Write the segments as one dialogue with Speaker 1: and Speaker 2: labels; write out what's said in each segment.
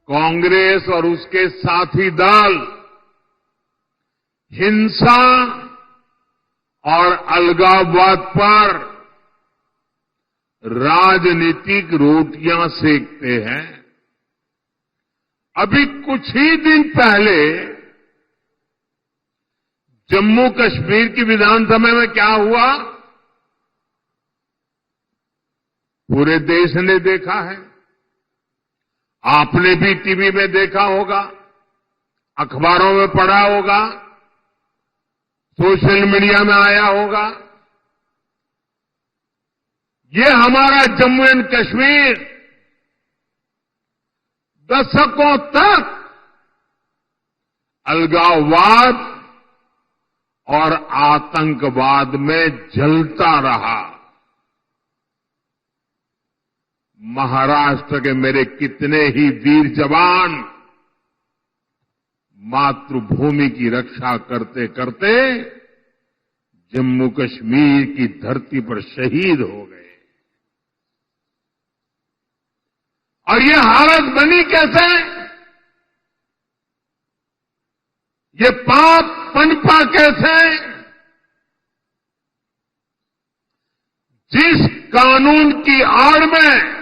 Speaker 1: कांग्रेस और उसके साथी दल हिंसा और अलगाववाद पर राजनीतिक रोटियां सेकते हैं। अभी कुछ ही दिन पहले जम्मू कश्मीर की विधानसभा में क्या हुआ, पूरे देश ने देखा है। आपने भी टीवी में देखा होगा, अखबारों में पढ़ा होगा, सोशल मीडिया में आया होगा। ये हमारा जम्मू एंड कश्मीर दशकों तक अलगाववाद और आतंकवाद में जलता रहा। महाराष्ट्र के मेरे कितने ही वीर जवान मातृभूमि की रक्षा करते करते जम्मू कश्मीर की धरती पर शहीद हो गए। और ये हालत बनी कैसे? ये पाप पनपा कैसे? जिस कानून की आड़ में,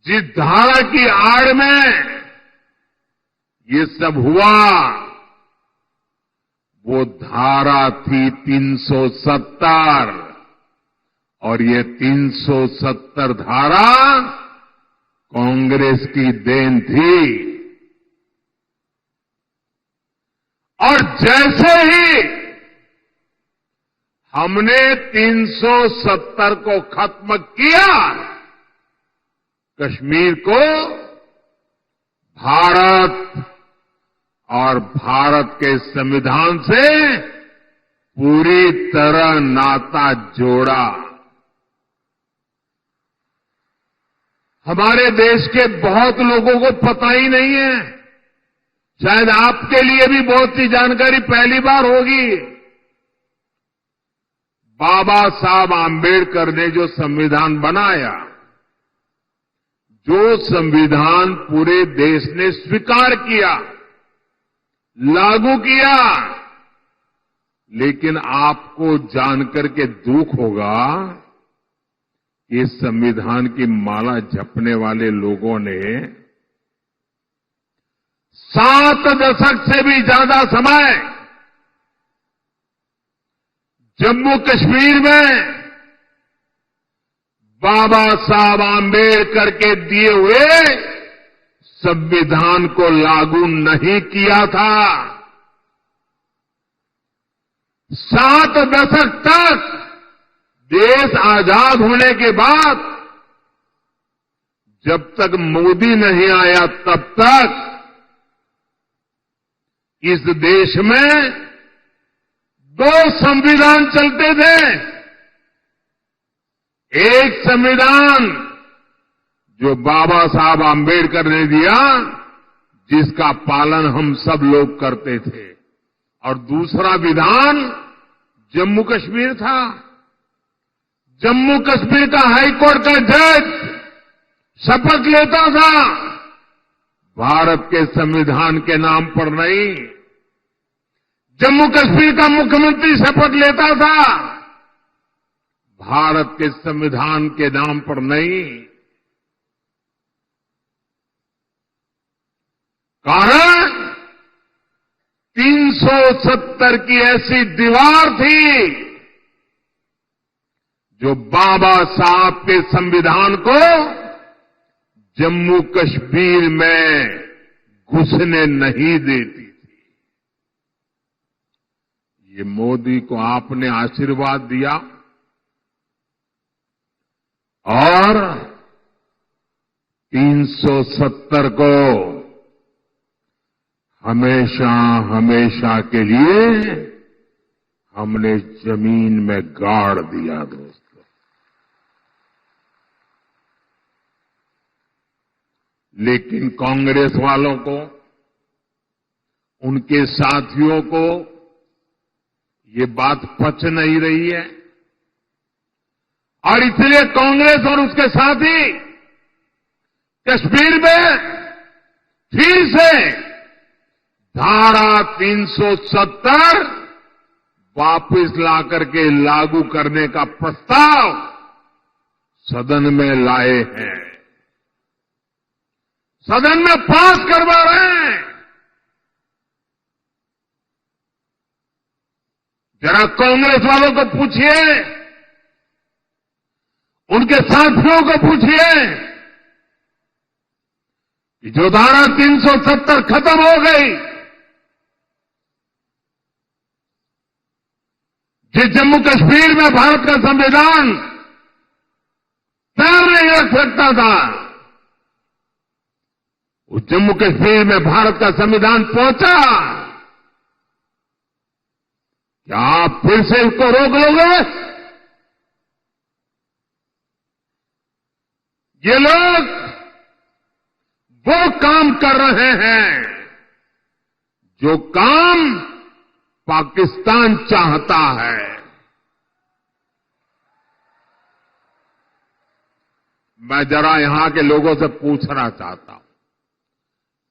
Speaker 1: जिस धारा की आड़ में ये सब हुआ, वो धारा थी 370 और ये 370 धारा कांग्रेस की देन थी। और जैसे ही हमने 370 को खत्म किया, कश्मीर को भारत और भारत के संविधान से पूरी तरह नाता जोड़ा। हमारे देश के बहुत लोगों को पता ही नहीं है, शायद आपके लिए भी बहुत सी जानकारी पहली बार होगी। बाबा साहब आंबेडकर ने जो संविधान बनाया, जो संविधान पूरे देश ने स्वीकार किया, लागू किया, लेकिन आपको जानकर के दुख होगा, इस संविधान की माला जपने वाले लोगों ने 7 दशक से भी ज्यादा समय जम्मू कश्मीर में बाबा साहब आंबेडकर के दिए हुए संविधान को लागू नहीं किया था। 7 दशक तक देश आजाद होने के बाद जब तक मोदी नहीं आया तब तक इस देश में 2 संविधान चलते थे। एक संविधान जो बाबा साहब आंबेडकर ने दिया, जिसका पालन हम सब लोग करते थे, और दूसरा विधान जम्मू कश्मीर था। जम्मू कश्मीर का हाईकोर्ट का जज शपथ लेता था, भारत के संविधान के नाम पर नहीं। जम्मू कश्मीर का मुख्यमंत्री शपथ लेता था, भारत के संविधान के नाम पर नहीं। कारण 370 की ऐसी दीवार थी जो बाबा साहब के संविधान को जम्मू कश्मीर में घुसने नहीं देती थी। ये मोदी को आपने आशीर्वाद दिया और 370 को हमेशा हमेशा के लिए हमने जमीन में गाड़ दिया। दोस्तों, लेकिन कांग्रेस वालों को, उनके साथियों को ये बात पच नहीं रही है और इसलिए कांग्रेस और उसके साथी कश्मीर में फिर से धारा 370 वापस लाकर के लागू करने का प्रस्ताव सदन में लाए हैं, सदन में पास करवा रहे हैं। जरा कांग्रेस वालों को पूछिए, उनके साथियों को पूछिए कि जो धारा 370 खत्म हो गई, जिस जम्मू कश्मीर में भारत का संविधान पैर नहीं रख सकता था, उस जम्मू कश्मीर में भारत का संविधान पहुंचा। क्या आप फिर से इसको रोक लोगे? ये लोग वो काम कर रहे हैं जो काम पाकिस्तान चाहता है। मैं जरा यहां के लोगों से पूछना चाहता हूं,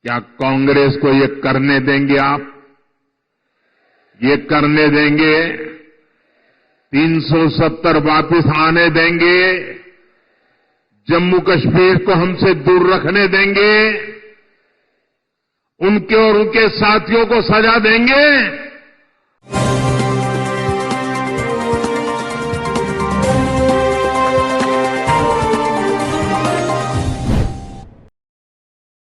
Speaker 1: क्या कांग्रेस को ये करने देंगे आप? ये करने देंगे? 370 वापस आने देंगे? जम्मू कश्मीर को हमसे दूर रखने देंगे? उनके और उनके साथियों को सजा देंगे?